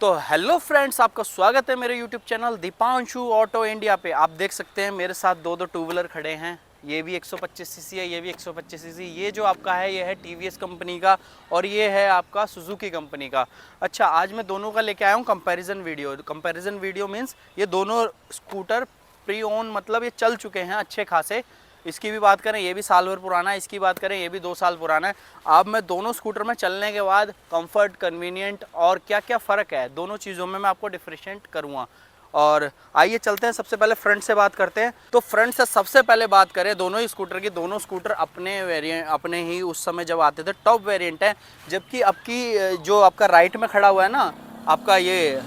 तो hello friends, आपका स्वागत है मेरे YouTube channel Deepanshu auto India पे। आप देख सकते हैं मेरे साथ दो टू व्हीलर खड़े हैं। ये भी 125 सीसी है, ये भी 125 सीसी। ये जो आपका है ये है टीवीएस कंपनी का और ये है आपका सुजुकी कंपनी का। अच्छा, आज मैं दोनों का लेके आया हूँ comparison video. Comparison video means ये दोनों स्कूटर प्री ओन, मतलब ये चल चुके हैं अच्छे खासे। इसकी भी बात करें ये भी साल भर पुराना है, इसकी बात करें ये भी 2 साल पुराना है। अब मैं दोनों स्कूटर में चलने के बाद कंफर्ट, कन्वीनियंट और क्या क्या फ़र्क है दोनों चीज़ों में मैं आपको डिफरेंशिएट करूँगा। और आइए चलते हैं, सबसे पहले फ्रंट से बात करते हैं। तो फ्रंट से सबसे पहले बात करें दोनों ही स्कूटर की। दोनों स्कूटर अपने वेरिएंट, अपने ही उस समय जब आते थे टॉप वेरिएंट है। जबकि अब की जो आपका राइट में खड़ा हुआ है ना, आपका ये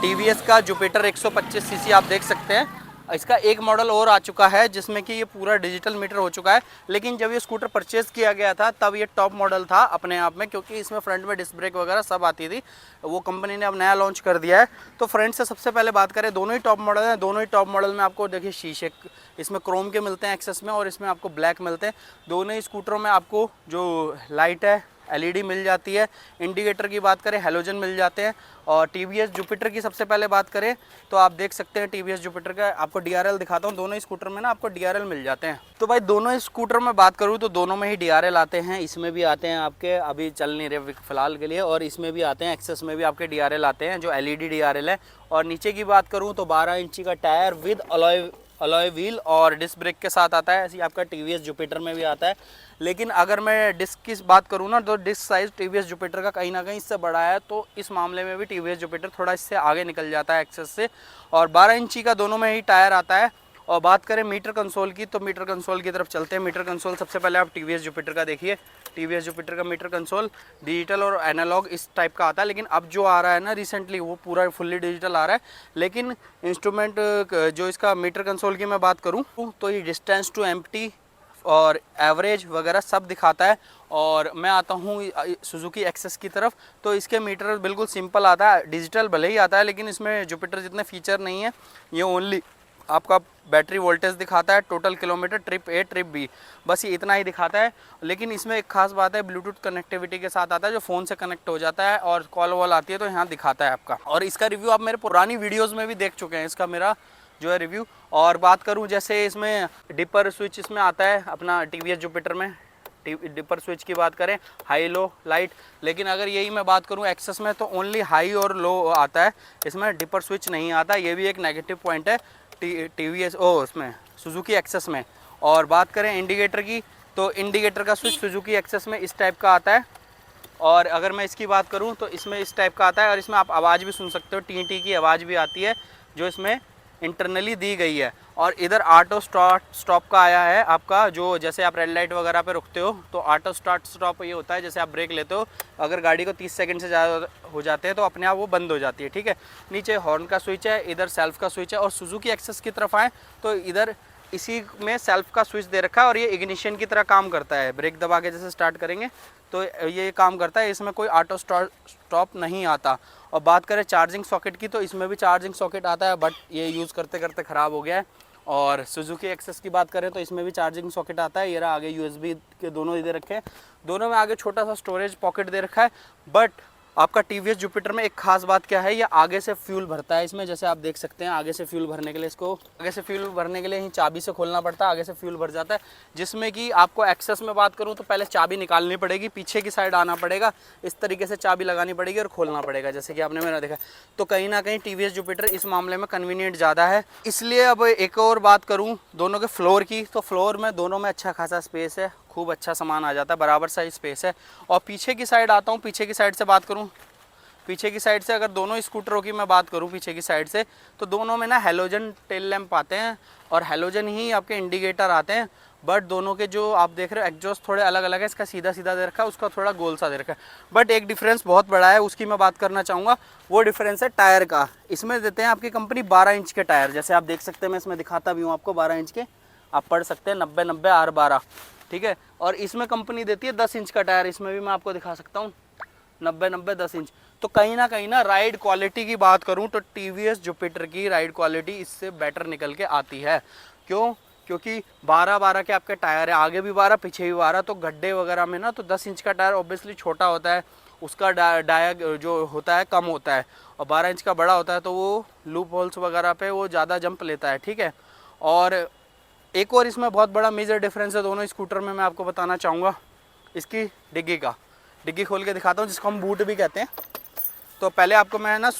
टीवीएस का जुपिटर 125 सीसी आप देख सकते हैं। इसका एक मॉडल और आ चुका है जिसमें कि ये पूरा डिजिटल मीटर हो चुका है। लेकिन जब ये स्कूटर परचेज किया गया था तब ये टॉप मॉडल था अपने आप में, क्योंकि इसमें फ्रंट में डिस्क ब्रेक वगैरह सब आती थी। वो कंपनी ने अब नया लॉन्च कर दिया है। तो फ्रंट से सबसे पहले बात करें, दोनों ही टॉप मॉडल हैं। दोनों ही टॉप मॉडल में आपको देखिए शीशे इसमें क्रोम के मिलते हैं एक्सेस में, और इसमें आपको ब्लैक मिलते हैं। दोनों ही स्कूटरों में आपको जो लाइट है एलईडी मिल जाती है। इंडिकेटर की बात करें हैलोजन मिल जाते हैं। और टीवीएस जुपिटर की सबसे पहले बात करें तो आप देख सकते हैं टीवीएस जुपिटर का आपको डीआरएल दिखाता हूँ। दोनों ही स्कूटर में ना आपको डीआरएल मिल जाते हैं। तो भाई दोनों ही स्कूटर में बात करूँ तो दोनों में ही डीआरएल आते हैं। इसमें भी आते हैं आपके, अभी चल नहीं रहे फिलहाल के लिए, और इसमें भी आते हैं। एक्सेस में भी आपके डीआरएल आते हैं जो एलईडी डीआरएल है। और नीचे की बात करूँ तो 12 इंची का टायर विद अलॉय व्हील और डिस्क ब्रेक के साथ आता है। ऐसे आपका टीवीएस जुपिटर में भी आता है। लेकिन अगर मैं डिस्क की बात करूँ ना तो डिस्क साइज़ टीवीएस जुपिटर का कहीं ना कहीं इससे बड़ा है। तो इस मामले में भी टीवीएस जुपिटर थोड़ा इससे आगे निकल जाता है एक्सेस से। और 12 इंची का दोनों में ही टायर आता है। और बात करें मीटर कंसोल की तो मीटर कंसोल की तरफ चलते हैं। मीटर कंसोल सबसे पहले आप टीवीएस जुपिटर का देखिए। टीवीएस जुपिटर का मीटर कंसोल डिजिटल और एनालॉग इस टाइप का आता है। लेकिन अब जो आ रहा है ना रिसेंटली वो पूरा फुल्ली डिजिटल आ रहा है। लेकिन इंस्ट्रूमेंट जो इसका मीटर कंसोल की मैं बात करूँ तो ये डिस्टेंस टू एम्प्टी और एवरेज वगैरह सब दिखाता है। और मैं आता हूँ सुजुकी एक्सेस की तरफ, तो इसके मीटर बिल्कुल सिंपल आता है। डिजिटल भले ही आता है लेकिन इसमें जुपिटर जितने फीचर नहीं है। ये ओनली आपका बैटरी वोल्टेज दिखाता है, total kilometre, trip A trip B, बस ये इतना ही दिखाता है। लेकिन इसमें एक खास बात है, ब्लूटूथ कनेक्टिविटी के साथ आता है जो फ़ोन से कनेक्ट हो जाता है और कॉल वॉल आती है तो यहाँ दिखाता है आपका। और इसका रिव्यू आप मेरे पुरानी वीडियोज़ में भी देख चुके हैं, इसका मेरा जो है रिव्यू। और बात करूं जैसे इसमें डिपर स्विच इसमें आता है अपना टीवीएस जुपिटर में। डिपर स्विच की बात करें हाई लो लाइट। लेकिन अगर यही मैं बात करूं एक्सेस में तो ओनली हाई और लो आता है, इसमें डिपर स्विच नहीं आता। ये भी एक नेगेटिव पॉइंट है टीवीएस इसमें सुजुकी एक्सेस में। और बात करें इंडिकेटर की तो इंडिकेटर का स्विच सुजुकी एक्सेस में इस टाइप का आता है। और अगर मैं इसकी बात करूँ तो इसमें इस टाइप का आता है। और इसमें आप आवाज़ भी सुन सकते हो, टी टी की आवाज़ भी आती है जो इसमें इंटरनली दी गई है। और इधर ऑटो स्टॉप का आया है आपका, जो जैसे आप रेड लाइट वगैरह पे रुकते हो तो ऑटो स्टॉप ये होता है जैसे आप ब्रेक लेते हो, अगर गाड़ी को 30 सेकंड से ज़्यादा हो जाते हैं तो अपने आप वो बंद हो जाती है। ठीक है, नीचे हॉर्न का स्विच है, इधर सेल्फ का स्विच है। और सुजुकी एक्सेस की तरफ आए तो इधर इसी में सेल्फ का स्विच दे रखा है और ये इग्निशन की तरह काम करता है। ब्रेक दबा के जैसे स्टार्ट करेंगे तो ये काम करता है। इसमें कोई ऑटो स्टॉप नहीं आता। और बात करें चार्जिंग सॉकेट की तो इसमें भी चार्जिंग सॉकेट आता है, बट ये यूज़ करते करते ख़राब हो गया है। और सुजुकी एक्सेस की बात करें तो इसमें भी चार्जिंग सॉकेट आता है। ये रहा आगे यूएसबी के दोनों दे रखे हैं, दोनों में आगे छोटा सा स्टोरेज पॉकेट दे रखा है। बट आपका टीवीएस जुपिटर में एक खास बात क्या है, ये आगे से फ्यूल भरता है इसमें। जैसे आप देख सकते हैं आगे से फ्यूल भरने के लिए इसको ही चाबी से खोलना पड़ता है, आगे से फ्यूल भर जाता है। जिसमें कि आपको एक्सेस में बात करूं तो पहले चाबी निकालनी पड़ेगी, पीछे की साइड आना पड़ेगा, इस तरीके से चाबी लगानी पड़ेगी और खोलना पड़ेगा, जैसे कि आपने मेरा देखा। तो कहीं ना कहीं टीवीएस जुपिटर इस मामले में कन्वीनियंट ज़्यादा है। इसलिए अब एक और बात करूँ दोनों के फ्लोर की, तो फ्लोर में दोनों में अच्छा खासा स्पेस है, खूब अच्छा सामान आ जाता है, बराबर साइज स्पेस है। और पीछे की साइड आता हूँ, पीछे की साइड से बात करूँ, पीछे की साइड से अगर दोनों स्कूटरों की मैं बात करूं पीछे की साइड से तो दोनों में ना हेलोजन टेल लैंप आते हैं और हेलोजन ही आपके इंडिकेटर आते हैं। बट दोनों के जो आप देख रहे हो एग्जॉस्ट थोड़े अलग अलग है। इसका सीधा सीधा दे रखा है, उसका थोड़ा गोल सा दे रखा है। बट एक डिफरेंस बहुत बड़ा है, उसकी मैं बात करना चाहूँगा। वो डिफरेंस है टायर का। इसमें देते हैं आपकी कंपनी 12 इंच के टायर, जैसे आप देख सकते हैं, मैं इसमें दिखाता भी हूँ आपको 12 इंच के, आप पढ़ सकते हैं 90-90 R12। ठीक है, और इसमें कंपनी देती है 10 इंच का टायर, इसमें भी मैं आपको दिखा सकता हूँ 90-90 10 इंच। तो कहीं ना राइड क्वालिटी की बात करूं तो टीवीएस जुपिटर की राइड क्वालिटी इससे बेटर निकल के आती है। क्यों? क्योंकि 12-12 के आपके टायर है, आगे भी 12 पीछे भी 12। तो गड्ढे वगैरह में ना तो 10 इंच का टायर ऑब्वियसली छोटा होता है उसका डाया जो होता है कम होता है, और 12 इंच का बड़ा होता है तो वो लूप होल्स वगैरह पे वो ज़्यादा जंप लेता है, ठीक है। और एक और इसमें बहुत बड़ा मेजर डिफरेंस है दोनों स्कूटर में, मैं आपको बताना चाहूँगा इसकी डिग्गी का। डिग्गी खोल के दिखाता हूँ, जिसको हम बूट भी कहते हैं। तो पहले आपको मैं ना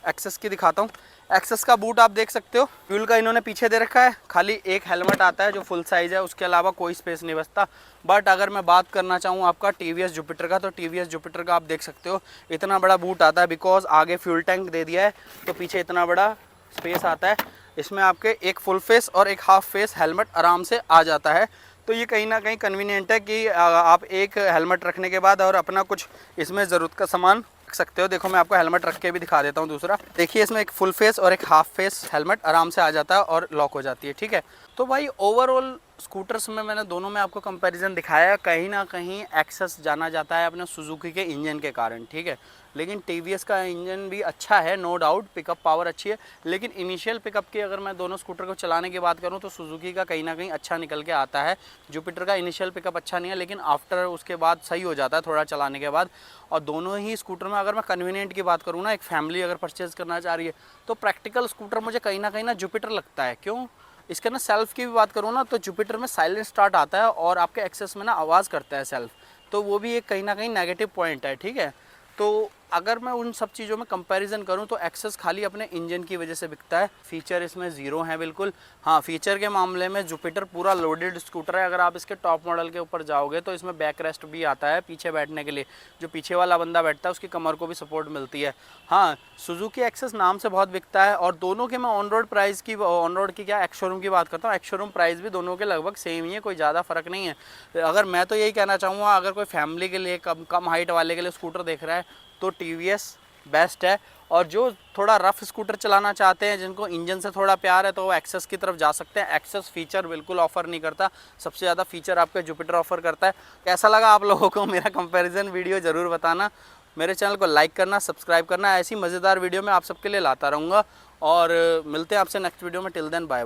एक्सेस की दिखाता हूँ। एक्सेस का बूट आप देख सकते हो, फ्यूल का इन्होंने पीछे दे रखा है, खाली एक हेलमेट आता है जो फुल साइज़ है, उसके अलावा कोई स्पेस नहीं बचता। बट अगर मैं बात करना चाहूँ आपका TVS जुपिटर का, तो TVS जुपिटर का आप देख सकते हो इतना बड़ा बूट आता है, बिकॉज आगे फ्यूल टैंक दे दिया है तो पीछे इतना बड़ा स्पेस आता है। इसमें आपके एक फुल फेस और एक हाफ फेस हेलमेट आराम से आ जाता है। तो ये कहीं ना कहीं कन्वीनियंट है कि आप एक हेलमेट रखने के बाद और अपना कुछ इसमें ज़रूरत का सामान रख सकते हो। देखो मैं आपको हेलमेट रख के भी दिखा देता हूँ दूसरा। देखिए इसमें एक फुल फेस और एक हाफ फेस हेलमेट आराम से आ जाता है और लॉक हो जाती है, ठीक है। तो भाई ओवरऑल स्कूटर्स में मैंने दोनों में आपको कंपैरिजन दिखाया है। कहीं ना कहीं एक्सेस जाना जाता है अपने सुजुकी के इंजन के कारण, ठीक है। लेकिन TVS का इंजन भी अच्छा है, नो डाउट, पिकअप पावर अच्छी है। लेकिन इनिशियल पिकअप की अगर मैं दोनों स्कूटर को चलाने की बात करूं तो सुजुकी का कहीं ना कहीं अच्छा निकल के आता है। जुपिटर का इनिशियल पिकअप अच्छा नहीं है, लेकिन आफ्टर उसके बाद सही हो जाता है थोड़ा चलाने के बाद। और दोनों ही स्कूटर में अगर मैं कन्वीनियंट की बात करूँ ना, एक फैमिली अगर परचेज़ करना चाह रही है तो प्रैक्टिकल स्कूटर मुझे कहीं ना जुपिटर लगता है। क्यों? इसके ना सेल्फ की भी बात करूँ ना तो जुपिटर में साइलेंट स्टार्ट आता है और आपके एक्सेस में ना आवाज़ करता है सेल्फ, तो वो भी एक कहीं ना कहीं नेगेटिव पॉइंट है, ठीक है। तो अगर मैं उन सब चीज़ों में कंपैरिजन करूं तो एक्सेस खाली अपने इंजन की वजह से बिकता है। फीचर इसमें ज़ीरो है बिल्कुल। हाँ, फीचर के मामले में जुपिटर पूरा लोडेड स्कूटर है। अगर आप इसके टॉप मॉडल के ऊपर जाओगे तो इसमें बैक रेस्ट भी आता है पीछे बैठने के लिए, जो पीछे वाला बंदा बैठता है उसकी कमर को भी सपोर्ट मिलती है। हाँ, सुजुकी एक्सेस नाम से बहुत बिकता है। और दोनों के मैं ऑन रोड प्राइस की, ऑन रोड की क्या, एक्स शोरूम की बात करता हूँ, एक्स शोरूम प्राइस भी दोनों के लगभग सेम ही है, कोई ज़्यादा फ़र्क नहीं है। अगर मैं तो यही कहना चाहूँगा, अगर कोई फैमिली के लिए कम हाइट वाले के लिए स्कूटर देख रहा है तो TVS बेस्ट है। और जो थोड़ा रफ स्कूटर चलाना चाहते हैं, जिनको इंजन से थोड़ा प्यार है, तो वो एक्सेस की तरफ जा सकते हैं। एक्सेस फीचर बिल्कुल ऑफर नहीं करता, सबसे ज़्यादा फीचर आपके जुपिटर ऑफर करता है। कैसा लगा आप लोगों को मेरा कंपैरिजन वीडियो, ज़रूर बताना। मेरे चैनल को लाइक करना, सब्सक्राइब करना, ऐसी मज़ेदार वीडियो मैं आप सबके लिए लाता रहूँगा। और मिलते हैं आपसे नेक्स्ट वीडियो में। Till then bye.